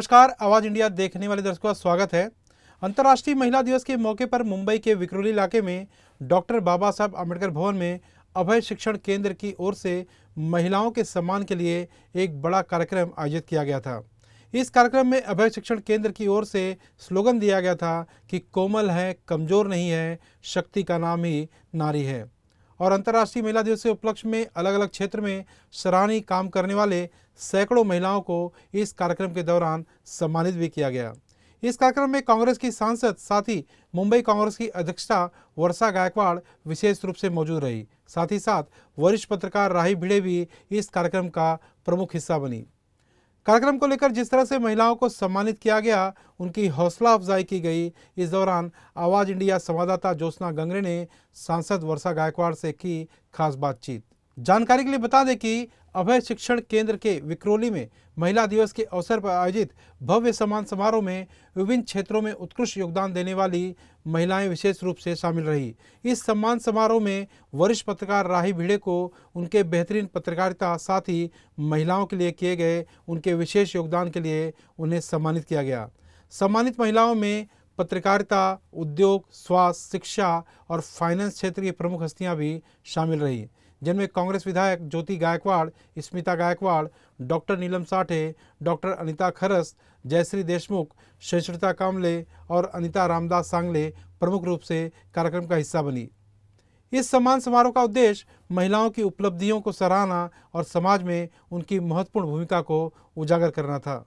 नमस्कार, आवाज इंडिया देखने वाले दर्शकों का स्वागत है। अंतर्राष्ट्रीय महिला दिवस के मौके पर मुंबई के विक्रोली इलाके में डॉक्टर बाबा साहब अम्बेडकर भवन में अभय शिक्षण केंद्र की ओर से महिलाओं के सम्मान के लिए एक बड़ा कार्यक्रम आयोजित किया गया था। इस कार्यक्रम में अभय शिक्षण केंद्र की ओर से स्लोगन दिया गया था कि कोमल है, कमजोर नहीं है, शक्ति का नाम ही नारी है। और अंतर्राष्ट्रीय महिला दिवस के उपलक्ष्य में अलग अलग क्षेत्र में सराहनीय काम करने वाले सैकड़ों महिलाओं को इस कार्यक्रम के दौरान सम्मानित भी किया गया। इस कार्यक्रम में कांग्रेस की सांसद साथ ही मुंबई कांग्रेस की अध्यक्षा वर्षा गायकवाड़ विशेष रूप से मौजूद रही। साथ ही साथ वरिष्ठ पत्रकार राही भिड़े भी इस कार्यक्रम का प्रमुख हिस्सा बनी। कार्यक्रम को लेकर जिस तरह से महिलाओं को सम्मानित किया गया, उनकी हौसला अफजाई की गई। इस दौरान आवाज इंडिया संवाददाता ज्योत्सना गंगरे ने सांसद वर्षा गायकवाड़ से की खास बातचीत। जानकारी के लिए बता दें कि अभय शिक्षण केंद्र के विक्रोली में महिला दिवस के अवसर पर आयोजित भव्य सम्मान समारोह में विभिन्न क्षेत्रों में उत्कृष्ट योगदान देने वाली महिलाएं विशेष रूप से शामिल रही। इस सम्मान समारोह में वरिष्ठ पत्रकार राही भिड़े को उनके बेहतरीन पत्रकारिता साथ ही महिलाओं के लिए किए गए उनके विशेष योगदान के लिए उन्हें सम्मानित किया गया। सम्मानित महिलाओं में पत्रकारिता, उद्योग, स्वास्थ्य, शिक्षा और फाइनेंस क्षेत्र की प्रमुख हस्तियां भी शामिल रही, जिनमें कांग्रेस विधायक ज्योति गायकवाड़, स्मिता गायकवाड़, डॉक्टर नीलम साठे, डॉक्टर अनिता खरस, जयश्री देशमुख, सहिष्णुता कामले और अनिता रामदास सांगले प्रमुख रूप से कार्यक्रम का हिस्सा बनी। इस सम्मान समारोह का उद्देश्य महिलाओं की उपलब्धियों को सराहना और समाज में उनकी महत्वपूर्ण भूमिका को उजागर करना था।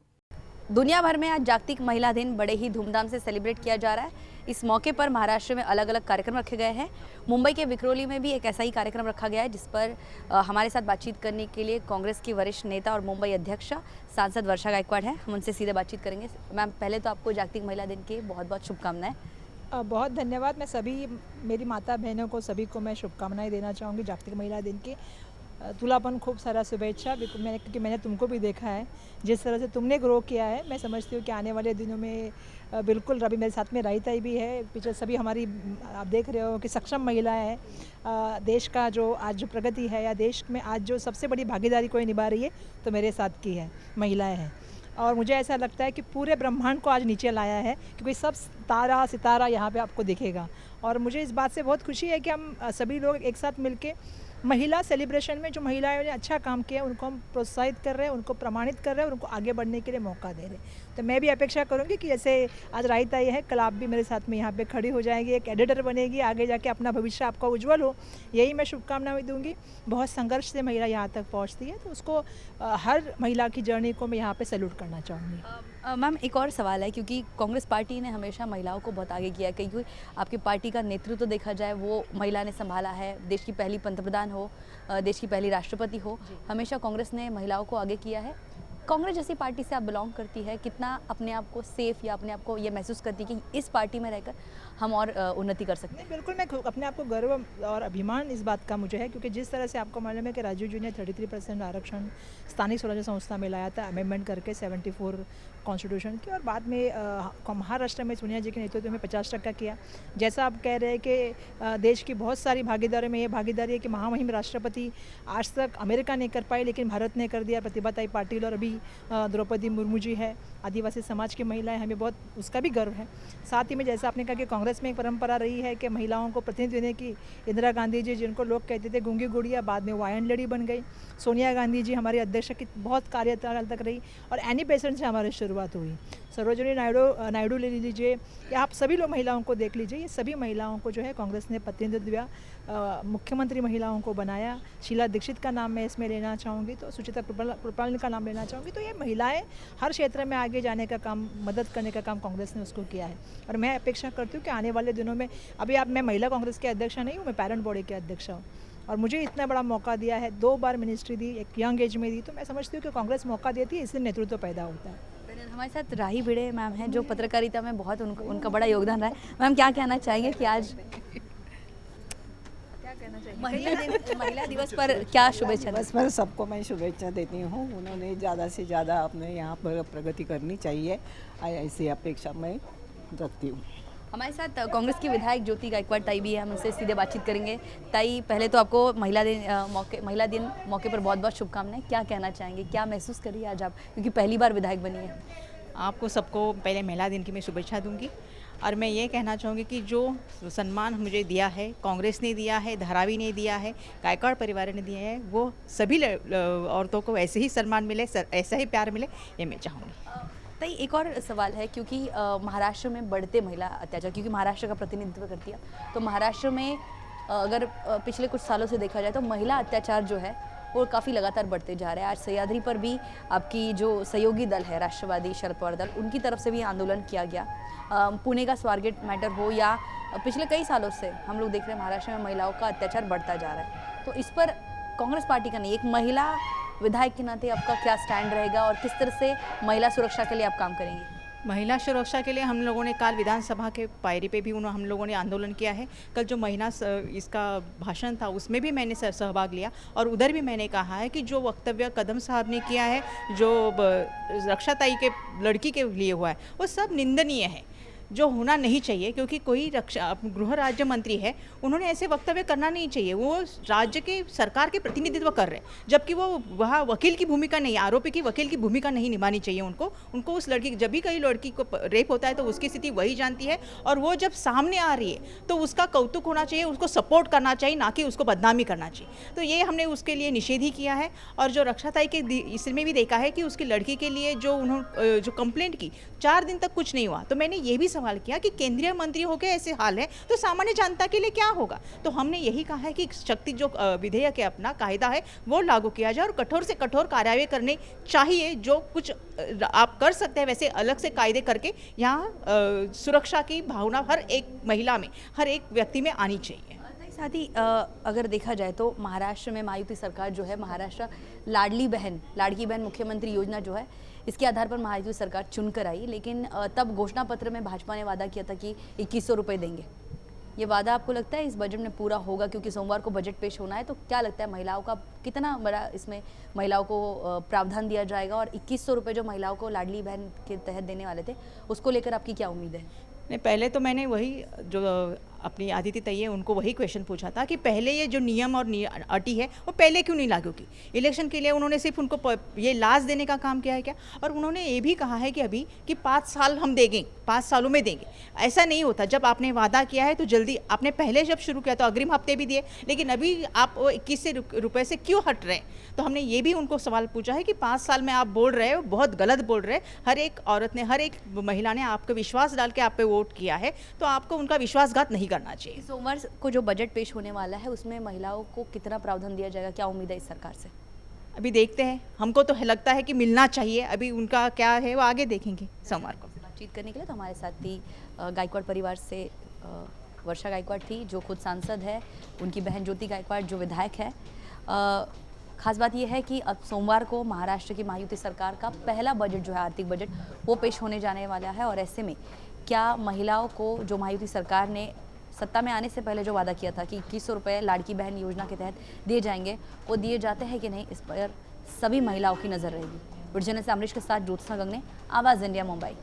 दुनिया भर में आज जागतिक महिला दिन बड़े ही धूमधाम से सेलिब्रेट किया जा रहा है। इस मौके पर महाराष्ट्र में अलग अलग कार्यक्रम रखे गए हैं। मुंबई के विक्रोली में भी एक ऐसा ही कार्यक्रम रखा गया है, जिस पर हमारे साथ बातचीत करने के लिए कांग्रेस की वरिष्ठ नेता और मुंबई अध्यक्षा सांसद वर्षा गायकवाड़ हैं। हम उनसे सीधे बातचीत करेंगे। मैम, पहले तो आपको जागतिक महिला दिन की बहुत बहुत शुभकामनाएं। बहुत धन्यवाद। मैं सभी मेरी माता बहनों को सभी को मैं शुभकामनाएं देना चाहूँगी जागतिक महिला दिन की। तुला पण खूब सारा शुभेच्छा, क्योंकि मैंने तुमको भी देखा है, जिस तरह से तुमने ग्रो किया है। मैं समझती हूँ कि आने वाले दिनों में बिल्कुल रवि मेरे साथ में राहिताई भी है, पीछे सभी हमारी आप देख रहे हो कि सक्षम महिलाएं हैं। देश का जो आज जो प्रगति है या देश में आज जो सबसे बड़ी भागीदारी कोई निभा रही है तो मेरे साथ की है, महिलाएँ हैं। और मुझे ऐसा लगता है कि पूरे ब्रह्मांड को आज नीचे लाया है, क्योंकि सब तारा सितारा यहाँ पे आपको दिखेगा। और मुझे इस बात से बहुत खुशी है कि हम सभी लोग एक साथ मिलके महिला सेलिब्रेशन में जो महिलाओं ने अच्छा काम किया उनको हम प्रोत्साहित कर रहे हैं, उनको प्रमाणित कर रहे हैं, उनको आगे बढ़ने के लिए मौका दे रहे हैं। तो मैं भी अपेक्षा करूंगी कि जैसे आज राहित आई है, कल आप भी मेरे साथ में यहाँ पे खड़ी हो जाएंगी, एक एडिटर बनेगी, आगे जाके अपना भविष्य आपका उज्जवल हो, यही मैं शुभकामनाएं दूंगी। बहुत संघर्ष से महिला यहाँ तक पहुँचती है, तो उसको हर महिला की जर्नी को मैं यहाँ पर सैल्यूट करना चाहूँगी। मैम, एक और सवाल है, क्योंकि कांग्रेस पार्टी ने हमेशा महिलाओं को बहुत आगे किया है। क्योंकि आपकी पार्टी का नेतृत्व देखा जाए वो महिला ने संभाला है। देश की पहली पंतप्रधान हो, देश की पहली राष्ट्रपति हो, हमेशा कांग्रेस ने महिलाओं को आगे किया है। कांग्रेस जैसी पार्टी से आप बिलोंग करती है, कितना अपने आप को सेफ या अपने आप को ये महसूस करती है कि इस पार्टी में रहकर हम और उन्नति कर सकते हैं? बिल्कुल, मैं अपने आप को गर्व और अभिमान इस बात का मुझे है, क्योंकि जिस तरह से आपको मालूम है कि राजीव जी ने 33% आरक्षण स्थानीय स्वराज्य संस्था में लाया था, अमेंडमेंट करके 74 कॉन्स्टिट्यूशन की, और बाद में महाराष्ट्र में सोनिया जी के नेतृत्व में 50% किया। जैसा आप कह रहे हैं कि देश की बहुत सारी भागीदारी में ये भागीदारी है कि महामहिम राष्ट्रपति आज तक अमेरिका नहीं कर पाई, लेकिन भारत ने कर दिया। प्रतिभाताई पाटिल और अभी द्रौपदी मुर्मू जी है, आदिवासी समाज की महिलाएं, हमें बहुत उसका भी गर्व है। साथ ही में जैसा आपने कहा कि कांग्रेस में एक परंपरा रही है कि महिलाओं को प्रतिनिधित्व देने की, इंदिरा गांधी जी जिनको लोग कहते थे गूंगी गुड़िया, बाद में वो आयरन लेडी बन गई। सोनिया गांधी जी हमारी अध्यक्ष की बहुत कार्यकाल तक रही, और एनी बेसेंट से हमारी शुरुआत हुई। सरोजिनी नायडू ले लीजिए, या आप सभी लोग महिलाओं को देख लीजिए, ये सभी महिलाओं को जो है कांग्रेस ने प्रतिनिधित्व दिया, मुख्यमंत्री महिलाओं को बनाया। शीला दीक्षित का नाम मैं इसमें लेना चाहूँगी, तो सुचिता कृपाल का नाम लेना चाहूँगी। तो ये महिलाएं हर क्षेत्र में आगे जाने का काम, मदद करने का काम कांग्रेस ने उसको किया है। और मैं अपेक्षा करती हूँ कि आने वाले दिनों में, अभी मैं महिला कांग्रेस के अध्यक्षा नहीं हूँ, मैं पेरेंट बॉडी के अध्यक्षा हूँ, और मुझे इतना बड़ा मौका दिया है, 2 बार मिनिस्ट्री दी, एक यंग एज में दी, तो मैं समझती हूँ कि कांग्रेस मौका देती है, इसलिए नेतृत्व पैदा होता है। हमारे साथ राही भिड़े मैम हैं, जो पत्रकारिता में बहुत उनका बड़ा योगदान रहा है। मैम, क्या कहना चाहेंगे कि आज महिला दिवस पर क्या शुभेच्छा? बस पर सबको मैं शुभेच्छा देती हूँ। उन्होंने ज़्यादा से ज़्यादा अपने यहाँ पर प्रगति करनी चाहिए, ऐसी अपेक्षा मैं रखती हूँ। हमारे साथ कांग्रेस की विधायक ज्योति गायकवाड़ ताई भी है, हम उनसे सीधे बातचीत करेंगे। ताई, पहले तो आपको महिला दिन मौके पर बहुत बहुत शुभकामनाएं। क्या कहना चाहेंगे, क्या महसूस करिए आज आप, क्योंकि पहली बार विधायक बनी है? आपको सबको पहले महिला दिन की मैं शुभेच्छा दूंगी और मैं ये कहना चाहूँगी कि जो सम्मान मुझे दिया है, कांग्रेस ने दिया है, धारावी ने दिया है, गायकवाड़ परिवार ने दिया है, वो सभी औरतों को ऐसे ही सम्मान मिले, ऐसा ही प्यार मिले, ये मैं चाहूँगी। तई एक और सवाल है क्योंकि महाराष्ट्र में बढ़ते महिला अत्याचार, क्योंकि महाराष्ट्र का प्रतिनिधित्व करती है, तो महाराष्ट्र में अगर पिछले कुछ सालों से देखा जाए तो महिला अत्याचार जो है वो काफ़ी लगातार बढ़ते जा रहे हैं। आज सह्याद्री पर भी आपकी जो सहयोगी दल है राष्ट्रवादी शरद पवार दल, उनकी तरफ से भी आंदोलन किया गया। पुणे का स्वारगेट मैटर हो या पिछले कई सालों से हम लोग देख रहे हैं महाराष्ट्र में महिलाओं का अत्याचार बढ़ता जा रहा है। तो इस पर कांग्रेस पार्टी का नहीं, एक महिला विधायक के नाते आपका क्या स्टैंड रहेगा और किस तरह से महिला सुरक्षा के लिए आप काम करेंगी? महिला सुरक्षा के लिए हम लोगों ने कल विधानसभा के पायरी पे भी हम लोगों ने आंदोलन किया है। कल जो महिला इसका भाषण था उसमें भी मैंने सहभाग लिया और उधर भी मैंने कहा है कि जो वक्तव्य कदम साहब ने किया है, जो रक्षाताई के लड़की के लिए हुआ है, वो सब निंदनीय है, जो होना नहीं चाहिए। क्योंकि कोई गृह राज्य मंत्री है, उन्होंने ऐसे वक्तव्य करना नहीं चाहिए। वो राज्य के सरकार के प्रतिनिधित्व कर रहे हैं, जबकि वो वहाँ वकील की भूमिका नहीं, आरोपी की वकील की भूमिका नहीं निभानी चाहिए उनको उस लड़की, जब भी कई लड़की को रेप होता है तो उसकी स्थिति वही जानती है, और वो जब सामने आ रही है तो उसका कौतुक होना चाहिए, उसको सपोर्ट करना चाहिए, ना कि उसको बदनामी करना चाहिए। तो ये हमने उसके लिए निषेध ही किया है। और जो रक्षाताई के इसमें भी देखा है कि उसकी लड़की के लिए जो कंप्लेंट की 4 दिन तक कुछ नहीं हुआ, तो मैंने ये भी सवाल किया कि केंद्रीय मंत्री होकर ऐसे हाल है तो सामान्य जनता के लिए क्या होगा। तो हमने यही कहा है कि शक्ति जो विधेयक है, अपना कायदा है, वो लागू किया जाए और कठोर से कठोर कार्रवाई करनी चाहिए। जो कुछ आप कर सकते हैं वैसे अलग से कायदे करके यहाँ सुरक्षा की भावना हर एक महिला में, हर एक व्यक्ति में आनी चाहिए। साथ ही अगर देखा जाए तो महाराष्ट्र में महायुति सरकार जो है, महाराष्ट्र लाडली बहन मुख्यमंत्री योजना जो है, इसके आधार पर महायुति सरकार चुनकर आई। लेकिन तब घोषणा पत्र में भाजपा ने वादा किया था कि 2100 रुपये देंगे। ये वादा आपको लगता है इस बजट में पूरा होगा? क्योंकि सोमवार को बजट पेश होना है, तो क्या लगता है महिलाओं का कितना बड़ा इसमें महिलाओं को प्रावधान दिया जाएगा? और 2100 रुपये जो महिलाओं को लाडली बहन के तहत देने वाले थे, उसको लेकर आपकी क्या उम्मीद है? नहीं, पहले तो मैंने वही जो अपनी आदित्य तैये उनको वही क्वेश्चन पूछा था कि पहले ये जो नियम और अटी है वो पहले क्यों नहीं लागू की? इलेक्शन के लिए उन्होंने सिर्फ उनको ये लाश देने का काम किया है क्या? और उन्होंने ये भी कहा है कि अभी कि 5 साल हम देंगे, 5 सालों में देंगे। ऐसा नहीं होता। जब आपने वादा किया है तो जल्दी, आपने पहले जब शुरू किया तो अग्रिम हफ्ते भी दिए, लेकिन अभी आप 21 रुपये से क्यों हट रहे हैं? तो हमने ये भी उनको सवाल पूछा है कि 5 साल में आप बोल रहे हो, बहुत गलत बोल रहे हैं। हर एक औरत ने, हर एक महिला ने आपको विश्वास डाल के आप पे वोट किया है, तो आपको उनका विश्वासघात नहीं करना चाहिए। सोमवार को जो बजट पेश होने वाला है उसमें महिलाओं को कितना प्रावधान दिया जाएगा? क्या उम्मीद है इस सरकार से? अभी देखते हैं। हमको तो लगता है कि मिलना चाहिए। अभी उनका क्या है वो आगे देखेंगे सोमवार को। बातचीत करने के लिए तो हमारे साथ थी गायकवाड़ परिवार से वर्षा गायकवाड़ थी, जो खुद सांसद है, उनकी बहन ज्योति गायकवाड़ जो विधायक है। खास बात यह है कि अब सोमवार को महाराष्ट्र की महायुति सरकार का पहला बजट जो है, आर्थिक बजट, वो पेश होने जाने वाला है। और ऐसे में क्या महिलाओं को, जो महायुति सरकार ने सत्ता में आने से पहले जो वादा किया था कि 2100 रुपये लाड़की बहन योजना के तहत दिए जाएंगे, वो दिए जाते हैं कि नहीं, इस पर सभी महिलाओं की नज़र रहेगी। वीडियो जर्नलिस्ट अमरीश के साथ ज्योत्सना गंगने, आवाज़ इंडिया, मुंबई।